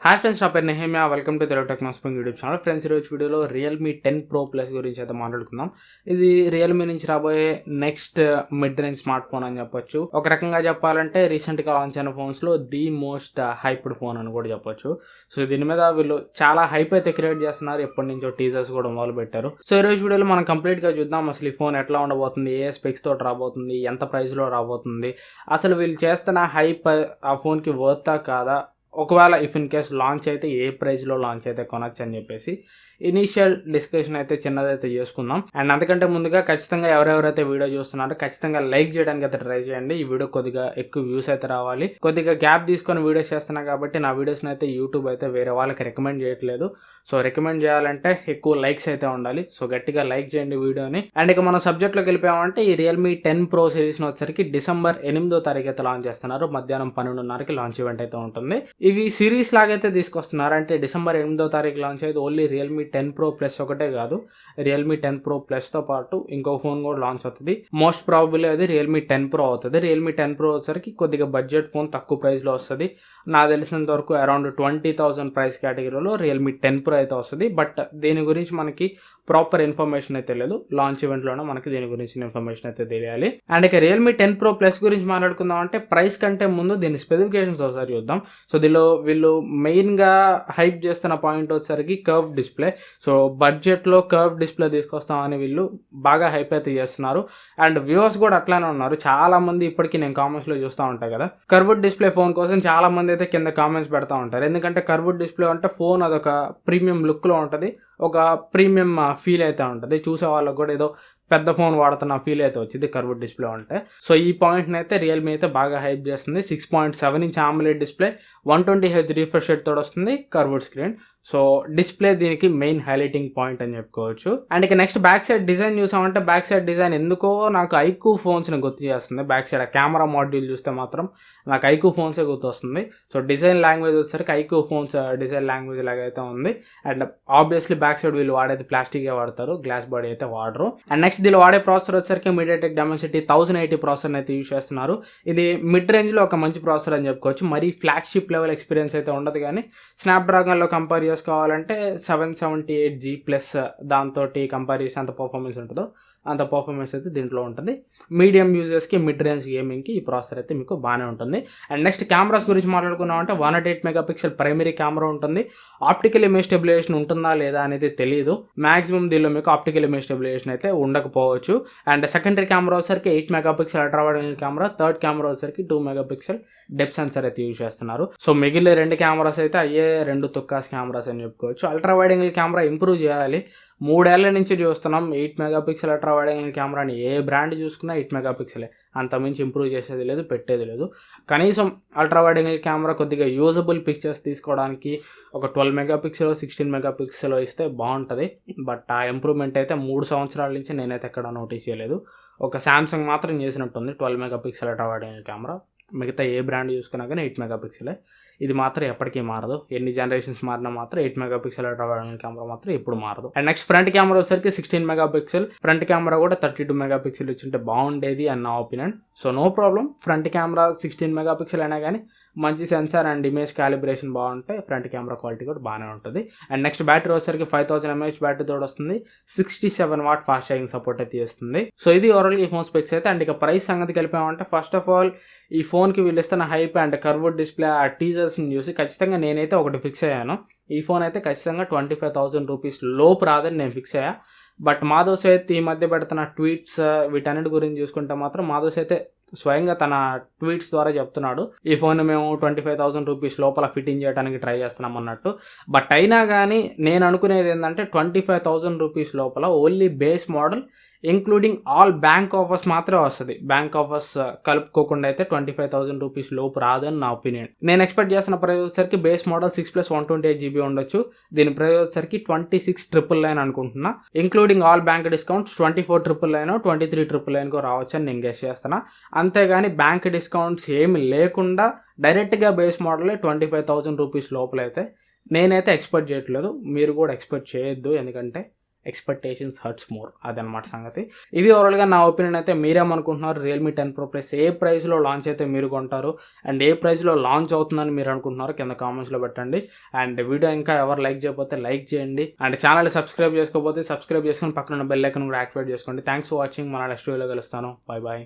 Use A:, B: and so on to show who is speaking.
A: Hi friends, నా పేరు Nehemiah. Welcome to Telugu technology YouTube channel. Friends, ఈరోజు వీడియోలో రియల్మీ 10 Pro Plus గురించి అయితే మాట్లాడుకుందాం. ఇది రియల్మీ నుంచి రాబోయే next mid range smart phone అని చెప్పొచ్చు. ఒక రకంగా చెప్పాలంటే రీసెంట్గా లాంచ్ అయిన ఫోన్స్లో ది మోస్ట్ హైప్డ్ ఫోన్ అని కూడా చెప్పొచ్చు. సో దీని మీద వీళ్ళు చాలా హైప్ అయితే క్రియేట్ చేస్తున్నారు. ఎప్పటి నుంచో టీజర్స్ కూడా మొదలు పెట్టారు. సో ఈరోజు వీడియోలో మనం కంప్లీట్గా చూద్దాం అసలు ఈ ఫోన్ ఎట్లా ఉండబోతుంది, ఏ స్పెక్స్ తోటి రాబోతుంది, ఎంత ప్రైస్లో రాబోతుంది, అసలు వీళ్ళు చేస్తున్న హైప్ ఆ ఫోన్కి వర్తా కాదా, ఒకవేళ ఇఫ్ ఇన్ కేస్ లాంచ్ అయితే ఏ ప్రైస్లో లాంచ్ అయితే కొనొచ్చు అని చెప్పేసి ఇనీషియల్ డిస్కషన్ అయితే చిన్నదైతే చేసుకుందాం. అండ్ అంతకంటే ముందుగా ఖచ్చితంగా ఎవరెవరైతే వీడియో చూస్తున్నారో ఖచ్చితంగా లైక్ చేయడానికి అయితే ట్రై చేయండి. ఈ వీడియో కొద్దిగా ఎక్కువ వ్యూస్ అయితే రావాలి. కొద్దిగా గ్యాప్ తీసుకొని వీడియోస్ చేస్తున్నా కాబట్టి నా వీడియోస్ని అయితే యూట్యూబ్ అయితే వేరే వాళ్ళకి రికమెండ్ చేయట్లేదు. సో రికమెండ్ చేయాలంటే ఎక్కువ లైక్స్ అయితే ఉండాలి. సో గట్టిగా లైక్ చేయండి వీడియోని. అండ్ ఇక మన సబ్జెక్ట్లోకి వెళ్ళిపోయామంటే ఈ రియల్మీ 10 Pro సిరీస్ని వచ్చరికి డిసెంబర్ 8వ తారీఖు అయితే లాంచ్ చేస్తున్నారు. మధ్యాహ్నం 12:30కి లాంచ్ ఈవెంట్ అయితే ఉంటుంది. ఇవి సిరీస్ లాగైతే తీసుకొస్తున్నారు. అంటే డిసెంబర్ 8వ తారీఖు లాంచ్ అయితే ఓన్లీ రియల్మీ 10 Pro Plus ఒకటే కాదు, రియల్మీ 10 Pro Plusతో పాటు ఇంకో ఫోన్ కూడా లాంచ్ అవుతుంది. మోస్ట్ ప్రాబబుల్లీ అది రియల్మీ 10 Pro అవుతుంది. రియల్మీ 10 Pro వచ్చరికి కొద్దిగా బడ్జెట్ ఫోన్, తక్కువ ప్రైస్లో వస్తుంది. నాకు తెలిసినంత వరకు అరౌండ్ 20,000 ప్రైస్ కేటగిరీలో రియల్మీ 10 Pro అయితే వస్తుంది. బట్ దీని గురించి మనకి ప్రాపర్ ఇన్ఫర్మేషన్ అయితే లేదు. లాంచ్ ఈవెంట్లోనే మనకి దీని గురించి ఇన్ఫర్మేషన్ అయితే తెలియాలి. అండ్ ఇక రియల్మీ 10 Pro Plus గురించి మాట్లాడుకుందాం అంటే ప్రైస్ కంటే ముందు దీని స్పెసిఫికేషన్స్ ఒకసారి చూద్దాం. సో దీనిలో వీళ్ళు మెయిన్గా హైప్ చేస్తున్న పాయింట్ వచ్చేసరికి కర్వ్ డిస్ప్లే. సో బడ్జెట్లో కర్వ్ డిస్ప్లే తీసుకొస్తామని వీళ్ళు బాగా హైప్ అయితే చేస్తున్నారు. అండ్ వ్యూవర్స్ కూడా అట్లానే ఉన్నారు. చాలా మంది ఇప్పటికీ నేను కామెంట్స్లో చూస్తూ ఉంటాను కదా, కర్వ్డ్ డిస్ప్లే ఫోన్ కోసం చాలా మంది అయితే కింద కామెంట్స్ పెడతా ఉంటారు. ఎందుకంటే కర్వ్డ్ డిస్ప్లే అంటే ఫోన్ అదొక ప్రీమియం లుక్లో ఉంటుంది, ఒక ప్రీమియం ఫీల్ అయితే ఉంటుంది. చూసే వాళ్ళకి కూడా ఏదో పెద్ద ఫోన్ వాడుతున్న ఫీల్ అయితే వచ్చింది కర్వ్డ్ డిస్ప్లే అంటే. సో ఈ పాయింట్ని అయితే రియల్మీ అయితే బాగా హైప్ చేస్తుంది. 6.7 inch AMOLED display, 120Hz refresh rate తోడు వస్తుంది, కర్వ్డ్ స్క్రీన్. సో డిస్ప్లే దీనికి మెయిన్ హైలైటింగ్ పాయింట్ అని చెప్పుకోవచ్చు. అండ్ ఇక నెక్స్ట్ బ్యాక్ సైడ్ డిజైన్ చూసామంటే బ్యాక్ సైడ్ డిజైన్ ఎందుకో నాకు ఐక్యూ ఫోన్స్ని గుర్తు చేస్తుంది. బ్యాక్ సైడ్ కెమెరా మాడ్యూల్ చూస్తే మాత్రం నాకు ఐక్యూ ఫోన్సే గుర్తు వస్తుంది. సో డిజైన్ లాంగ్వేజ్ వచ్చేసరికి ఐక్యూ ఫోన్స్ డిజైన్ లాంగ్వేజ్ లాగా అయితే ఉంది. అండ్ ఆబ్వియస్లీ బ్యాక్ సైడ్ వీళ్ళు వాడేది ప్లాస్టికే వాడతారు, గ్లాస్ బాడీ అయితే వాడరు. అండ్ నెక్స్ట్ దీనిలో వాడే ప్రాసెసర్ వచ్చేసరికి MediaTek Dimensity 1080 ప్రాసెసర్ అయితే యూజ్ చేస్తున్నారు. ఇది మిడ్ రేంజ్లో ఒక మంచి ప్రాసెసర్ అని చెప్పుకోవచ్చు. మరీ ఫ్లాగ్షిప్ లెవెల్ ఎక్స్పీరియన్స్ అయితే ఉండదు, కానీ స్నాప్డ్రాగన్లో కంపేర్ చేసుకోవాలంటే 778G ప్లస్ దాంతో కంపేర్ చేసి అంత పర్ఫార్మెన్స్ ఉంటుందో అంత పర్ఫార్మెన్స్ అయితే దీంట్లో ఉంటుంది. మీడియం యూజర్స్కి, మిడ్ రేంజ్ గేమింగ్కి ఈ ప్రాసెసర్ అయితే మీకు బాగానే ఉంటుంది. అండ్ నెక్స్ట్ కెమెరాస్ గురించి మాట్లాడుకున్నాం అంటే 108 మెగాపిక్సెల్ ప్రైమరీ కెమెరా ఉంటుంది. ఆప్టికల్ ఇమేజ్ స్టెబిలైజేషన్ ఉంటుందా లేదా అనేది తెలియదు. మాక్సిమం దీనిలో మీకు ఆప్టికల్ ఇమేజ్ స్టెబిలైజేషన్ అయితే ఉండకపోవచ్చు. అండ్ సెకండరీ కెమెరా వచ్చరికి 8 megapixel ultra wide angle camera, third camera వచ్చరికి 2 మెగాపిక్సెల్ డెప్త్ సెన్సర్ అయితే యూజ్ చేస్తున్నారు. సో మిగిలిన 2 కెమెరాస్ అయితే అయ్యే 2 తుక్కాస్ కెమెరాస్ అని చెప్పుకోవచ్చు. Ultra wide angle camera improve చేయాలి. 3 ఏళ్ల నుంచి చూస్తున్నాం 8 మెగాపిక్సెల్ అల్ట్రా వైడ్ యాంగిల్ కెమెరాని ఏ బ్రాండ్ చూసుకున్నా 8 మెగాపిక్సెలే, అంతమించి ఇంప్రూవ్ చేసేది లేదు, పెట్టేది లేదు. కనీసం అల్ట్రా వైడ్ యాంగిల్ కెమెరా కొద్దిగా యూజబుల్ పిక్చర్స్ తీసుకోవడానికి ఒక 12 మెగాపిక్సెల్ 16 మెగాపిక్సెల్ ఇస్తే బాగుంటుంది. బట్ ఆ ఇంప్రూవ్మెంట్ అయితే 3 సంవత్సరాల నుంచి నేనైతే ఎక్కడ నోటీస్ చేయలేదు. ఒక శాంసంగ్ మాత్రం చేసినట్టుంది 12 megapixel ultra wide angle camera. మిగతా ఏ బ్రాండ్ చూసుకున్నా కానీ 8 మెగాపిక్సెలే. ఇది మాత్రం ఎప్పటికీ మారదు. ఎన్ని జనరేషన్స్ మారినా మాత్రం 8 megapixel ultra wide angle camera మాత్రం ఎప్పుడు మారదు. అండ్ నెక్స్ట్ ఫ్రంట్ కెమెరా వచ్చేసరికి 16 మెగాపిక్సెల్. ఫ్రంట్ కెమెరా కూడా 32 మెగాపిక్సెల్ ఇచ్చింటే బాగుండేది అని నా opinion. So no problem, front camera 16 megapixel అయినా కానీ మంచి సెన్సార్ అండ్ ఇమేజ్ క్యాలిబ్రేషన్ బాగుంటే ఫ్రంట్ కెమెరా క్వాలిటీ కూడా బాగానే ఉంటుంది. అండ్ నెక్స్ట్ బ్యాటరీ వచ్చేసరికి 5000 mAh బ్యాటరీ తోడు వస్తుంది. 67 వాట్ ఫాస్ట్ ఛార్జింగ్ సపోర్ట్ అయితే చేస్తుంది. సో ఇది ఓవరాల్ ఈ ఫోన్ స్పెక్స్ అయితే. అండ్ ఇక ప్రైస్ సంగతికి వెళ్ళిపోయామంటే ఫస్ట్ ఆఫ్ ఆల్ ఈ ఫోన్కి వీళ్ళు ఇస్తున్న హైప్ అండ్ కర్వ్డ్ డిస్ప్లే ఆ టీజర్స్ని చూసి ఖచ్చితంగా నేనైతే ఒకటి ఫిక్స్ అయ్యాను. ఈ ఫోన్ అయితే ఖచ్చితంగా 25,000 రూపీస్ లోపు రాదని నేను ఫిక్స్ అయ్యా. బట్ మాధవ్ సేత్ ఈ మధ్య పెడుతున్న ట్వీట్స్ వీటన్నిటి గురించి చూసుకుంటే మాత్రం మాధవ్ సేత్ స్వయంగా తన ట్వీట్స్ ద్వారా చెప్తున్నాడు ఈ ఫోన్ మేము 25,000 రూపీస్ లోపల ఫిట్టింగ్ చేయడానికి ట్రై చేస్తున్నాం అన్నట్టు. బట్ అయినా కానీ నేను అనుకునేది ఏంటంటే 25,000 రూపీస్ లోపల only base model including all bank offers మాత్రమే వస్తుంది. బ్యాంక్ ఆఫర్స్ కలుపుకోకుండా అయితే 25,000 రూపీస్ లోపు రాదని నా ఒపీనియన్. నేను ఎక్స్పెక్ట్ చేసిన ప్రైస్ వచ్చేసరికి బేస్ మోడల్ 6+128GB ఉండొచ్చు. దీని ప్రైస్ వచ్చేసరికి 26,999 అనుకుంటున్నా. ఇంక్లూడింగ్ ఆల్ బ్యాంక్ డిస్కౌంట్స్ 24,999 23,999 రావచ్చు అని నేను గెస్ చేస్తున్నా. అంతేగాని బ్యాంక్ డిస్కౌంట్స్ ఏమి లేకుండా డైరెక్ట్గా బేస్ మోడలే 25,000 రూపీస్ లోపలైతే నేనైతే ఎక్స్పెక్ట్ చేయట్లేదు. మీరు కూడా ఎక్స్పెక్ట్ చేయొద్దు, ఎందుకంటే ఎక్స్పెక్టేషన్స్ హర్ట్స్ మోర్. అదనమాట సంగతి. ఇది ఓవరాల్గా నా ఒపీనియన్. అయితే మీరేమనుకుంటున్నారు? రియల్మీ 10 Pro Plus ఏ ప్రైస్లో లాంచ్ అయితే మీరు కొంటారు అండ్ ఏ ప్రైస్లో లాంచ్ అవుతుందని మీరు అనుకుంటున్నారు కింద కామెంట్స్లో పెట్టండి. అండ్ వీడియో ఇంకా ఎవరు లైక్ చేయకపోతే లైక్ చేయండి. అండ్ ఛానల్ సబ్స్క్రైబ్ చేసుకోకపోతే సబ్స్క్రైబ్ చేసుకుని పక్కన బెల్ ఐకాన్ కూడా యాక్టివేట్ చేసుకోండి. Thanks for watching. మన నెక్స్ట్ వీడియోలో కలుస్తాను. Bye bye.